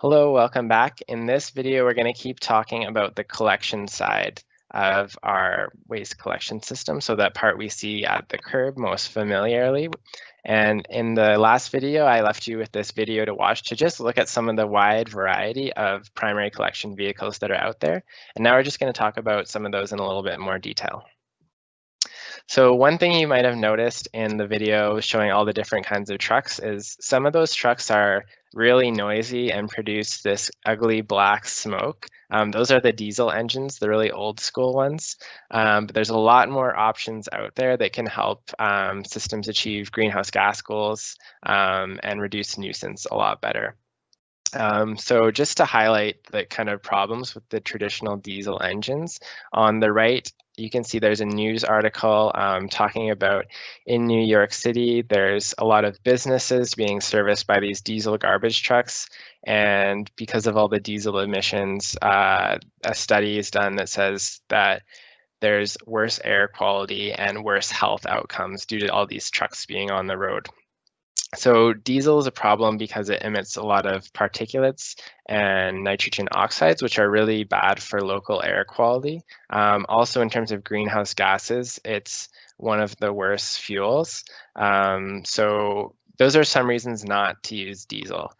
Hello, welcome back. In this video, we're going to keep talking about the collection side of our waste collection system, so that part we see at the curb most familiarly. And in the last video, I left you with this video to watch to just look at some of the wide variety of primary collection vehicles that are out there. And now we're just going to talk about some of those in a little bit more detail. So one thing you might have noticed in the video showing all the different kinds of trucks is some of those trucks are really noisy and produce this ugly black smoke. Those are the diesel engines, the really old school ones. But there's a lot more options out there that can help systems achieve greenhouse gas goals and reduce nuisance a lot better. So just to highlight the kind of problems with the traditional diesel engines, on the right, you can see there's a news article talking about in New York City, there's a lot of businesses being serviced by these diesel garbage trucks. And because of all the diesel emissions, a study is done that says that there's worse air quality and worse health outcomes due to all these trucks being on the road. So diesel is a problem because it emits a lot of particulates and nitrogen oxides, which are really bad for local air quality. Also, in terms of greenhouse gases, it's one of the worst fuels. So those are some reasons not to use diesel.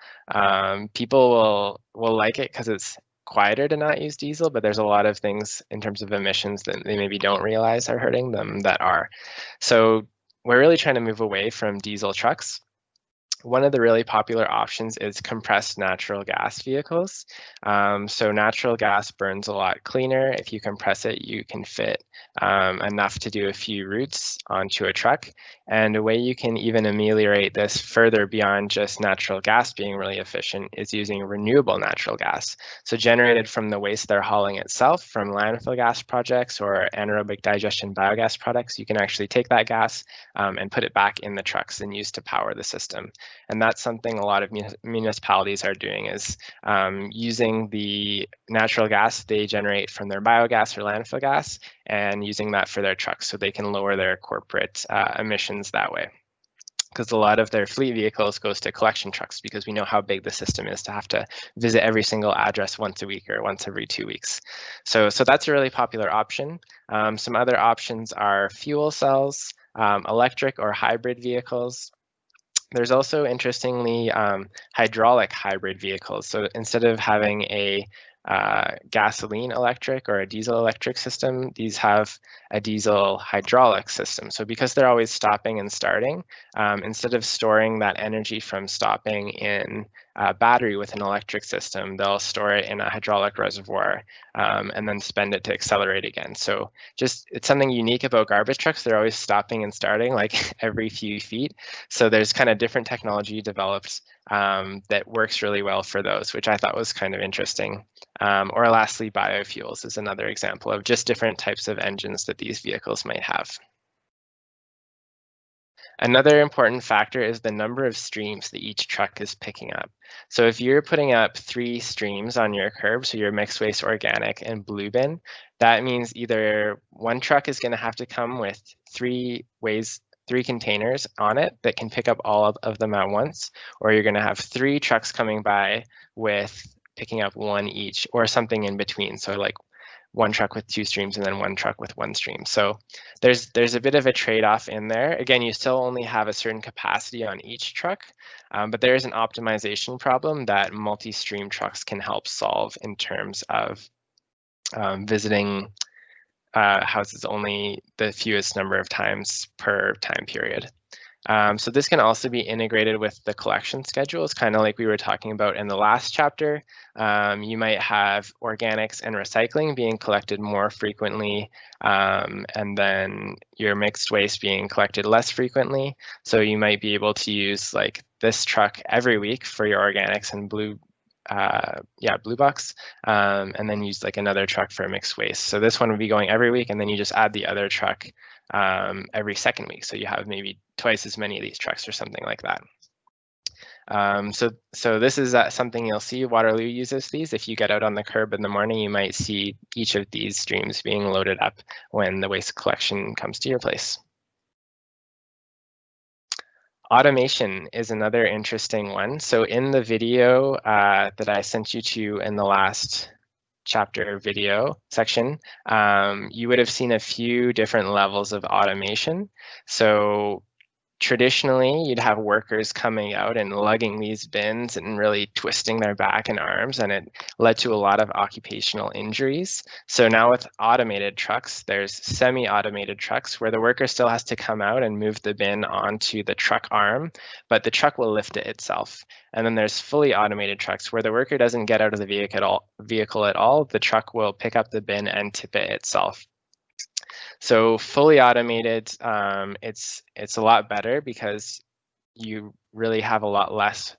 People will like it because it's quieter to not use diesel, but there's a lot of things in terms of emissions that they maybe don't realize are hurting them that are. So we're really trying to move away from diesel trucks. One of the really popular options is compressed natural gas vehicles. So natural gas burns a lot cleaner. If you compress it, you can fit enough to do a few routes onto a truck. And a way you can even ameliorate this further beyond just natural gas being really efficient is using renewable natural gas. So generated from the waste they're hauling itself from landfill gas projects or anaerobic digestion biogas products, you can actually take that gas and put it back in the trucks and use to power the system. And that's something a lot of municipalities are doing, is using the natural gas they generate from their biogas or landfill gas and using that for their trucks so they can lower their corporate emissions that way. Because a lot of their fleet vehicles goes to collection trucks because we know how big the system is to have to visit every single address once a week or once every 2 weeks. So that's a really popular option. Some other options are fuel cells, electric or hybrid vehicles. There's also, interestingly, hydraulic hybrid vehicles. So instead of having a gasoline electric or a diesel electric system, these have a diesel hydraulic system. So because they're always stopping and starting, instead of storing that energy from stopping in a battery with an electric system, they'll store it in a hydraulic reservoir and then spend it to accelerate again. So it's something unique about garbage trucks. They're always stopping and starting like every few feet. So there's kind of different technology developed that works really well for those, which I thought was kind of interesting. Or lastly, biofuels is another example of just different types of engines that these vehicles might have. Another important factor is the number of streams that each truck is picking up. So if you're putting up 3 streams on your curb, so your mixed waste, organic, and blue bin, that means either one truck is going to have to come with 3 containers on it that can pick up all of them at once, or you're going to have 3 trucks coming by with picking up 1 each, or something in between. So like 1 truck with 2 streams and then 1 truck with 1 stream. So there's a bit of a trade-off in there. Again, you still only have a certain capacity on each truck, but there is an optimization problem that MultiStream Trucks can help solve in terms of visiting houses only the fewest number of times per time period. So this can also be integrated with the collection schedules, kind of like we were talking about in the last chapter. You might have organics and recycling being collected more frequently, and then your mixed waste being collected less frequently. So you might be able to use like this truck every week for your organics and blue box, and then use like another truck for mixed waste. So this one would be going every week, and then you just add the other truck every second week. So you have maybe twice as many of these trucks or something like that. So this is something you'll see. Waterloo uses these. If you get out on the curb in the morning, you might see each of these streams being loaded up when the waste collection comes to your place. Automation is another interesting one. So in the video that I sent you to in the last chapter video section, you would have seen a few different levels of automation. So traditionally, you'd have workers coming out and lugging these bins and really twisting their back and arms, and it led to a lot of occupational injuries. So now with automated trucks, there's semi-automated trucks where the worker still has to come out and move the bin onto the truck arm, but the truck will lift it itself. And then there's fully automated trucks where the worker doesn't get out of the vehicle at all. The truck will pick up the bin and tip it itself. So fully automated, it's a lot better because you really have a lot less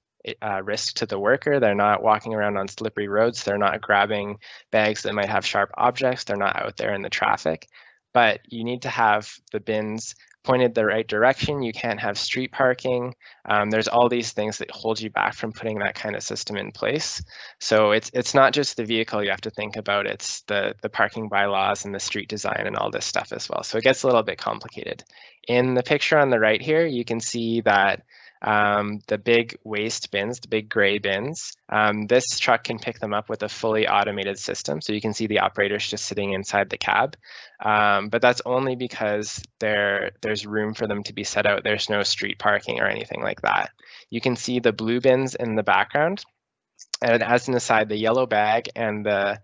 risk to the worker. They're not walking around on slippery roads. They're not grabbing bags that might have sharp objects. They're not out there in the traffic. But you need to have the bins pointed the right direction. You can't have street parking. There's all these things that hold you back from putting that kind of system in place. So it's not just the vehicle you have to think about, it's the parking bylaws and the street design and all this stuff as well. So it gets a little bit complicated. In the picture on the right here, you can see that the big waste bins, the big gray bins, this truck can pick them up with a fully automated system. So you can see the operators just sitting inside the cab. But that's only because there's room for them to be set out. There's no street parking or anything like that. You can see the blue bins in the background. And as an aside, the yellow bag and the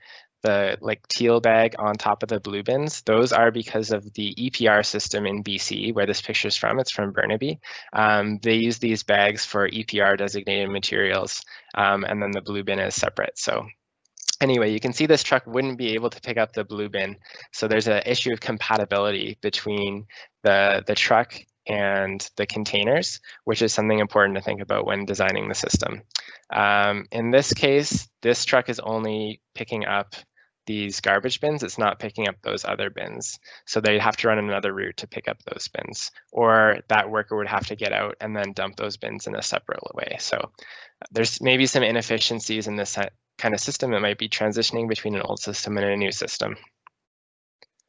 like teal bag on top of the blue bins, those are because of the EPR system in BC, where this picture is from. It's from Burnaby. They use these bags for EPR designated materials, and then the blue bin is separate. So anyway, you can see this truck wouldn't be able to pick up the blue bin. So there's an issue of compatibility between the truck and the containers, which is something important to think about when designing the system. In this case, this truck is only picking up these garbage bins. It's not picking up those other bins. So they'd have to run another route to pick up those bins, or that worker would have to get out and then dump those bins in a separate way. So there's maybe some inefficiencies in this kind of system. It might be transitioning between an old system and a new system.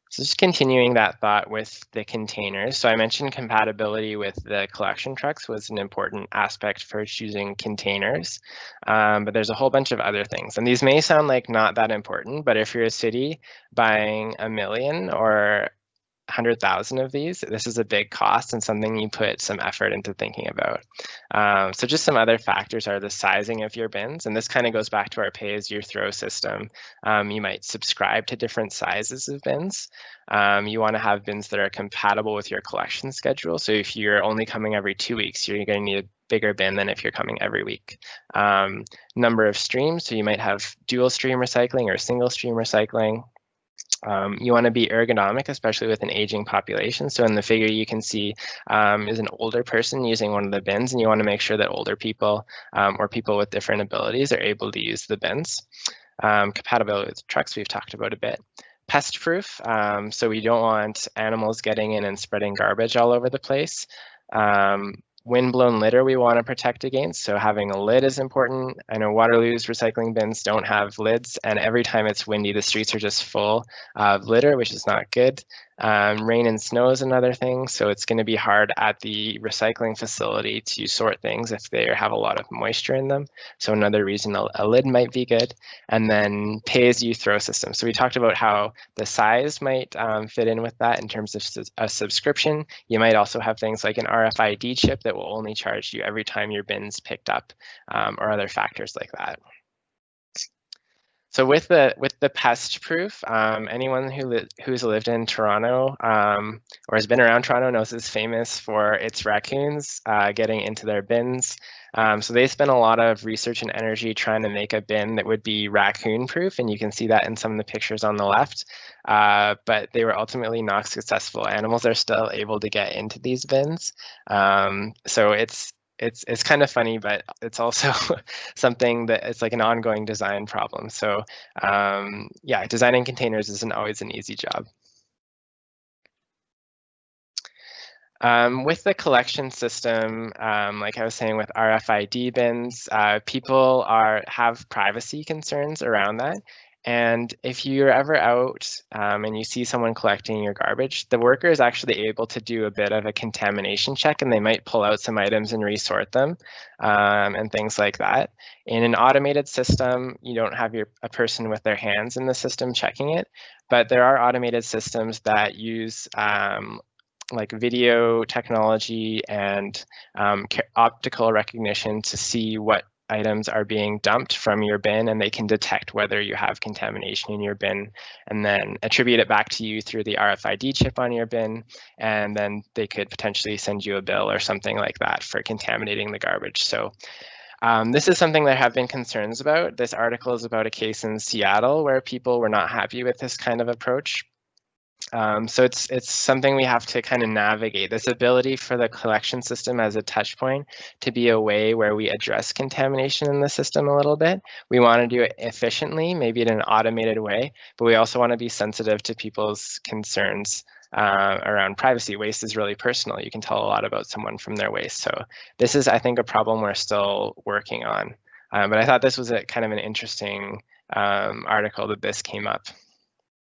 So just continuing that thought with the containers. So I mentioned compatibility with the collection trucks was an important aspect for choosing containers, but there's a whole bunch of other things. And these may sound like not that important, but if you're a city buying 1 million or 100,000 of these, this is a big cost and something you put some effort into thinking about. So just some other factors are the sizing of your bins, and this kind of goes back to our pay-as-you-throw system. You might subscribe to different sizes of bins. You want to have bins that are compatible with your collection schedule. So if you're only coming every 2 weeks, you're going to need a bigger bin than if you're coming every week. Number of streams, so you might have dual stream recycling or single stream recycling. You want to be ergonomic, especially with an aging population. So in the figure you can see is an older person using one of the bins, and you want to make sure that older people or people with different abilities are able to use the bins. Compatibility with trucks, we've talked about a bit. Pest proof, so we don't want animals getting in and spreading garbage all over the place. Wind-blown litter we want to protect against, so having a lid is important. I know Waterloo's recycling bins don't have lids, and every time it's windy, the streets are just full of litter, which is not good. Rain and snow is another thing, so it's going to be hard at the recycling facility to sort things if they have a lot of moisture in them. So another reason a lid might be good. And then pay-as-you-throw system. So we talked about how the size might fit in with that in terms of a subscription. You might also have things like an RFID chip that will only charge you every time your bin's picked up, or other factors like that. So with the pest proof, anyone who's lived in Toronto or has been around Toronto knows it's famous for its raccoons getting into their bins. So they spent a lot of research and energy trying to make a bin that would be raccoon proof, and you can see that in some of the pictures on the left. But they were ultimately not successful. Animals are still able to get into these bins. So it's kind of funny, but it's also something that it's like an ongoing design problem. So yeah, designing containers isn't always an easy job. With the collection system, like I was saying with RFID bins, people have privacy concerns around that. And if you're ever out and you see someone collecting your garbage, the worker is actually able to do a bit of a contamination check, and they might pull out some items and resort them and things like that. In an automated system, you don't have a person with their hands in the system checking it, but there are automated systems that use like video technology and optical recognition to see what items are being dumped from your bin, and they can detect whether you have contamination in your bin and then attribute it back to you through the RFID chip on your bin, and then they could potentially send you a bill or something like that for contaminating the garbage. So this is something there have been concerns about. This article is about a case in Seattle where people were not happy with this kind of approach. So it's something we have to kind of navigate, this ability for the collection system as a touch point to be a way where we address contamination in the system a little bit. We want to do it efficiently, maybe in an automated way, but we also want to be sensitive to people's concerns around privacy. Waste is really personal. You can tell a lot about someone from their waste. So this is, I think, a problem we're still working on. But I thought this was a kind of an interesting article that this came up.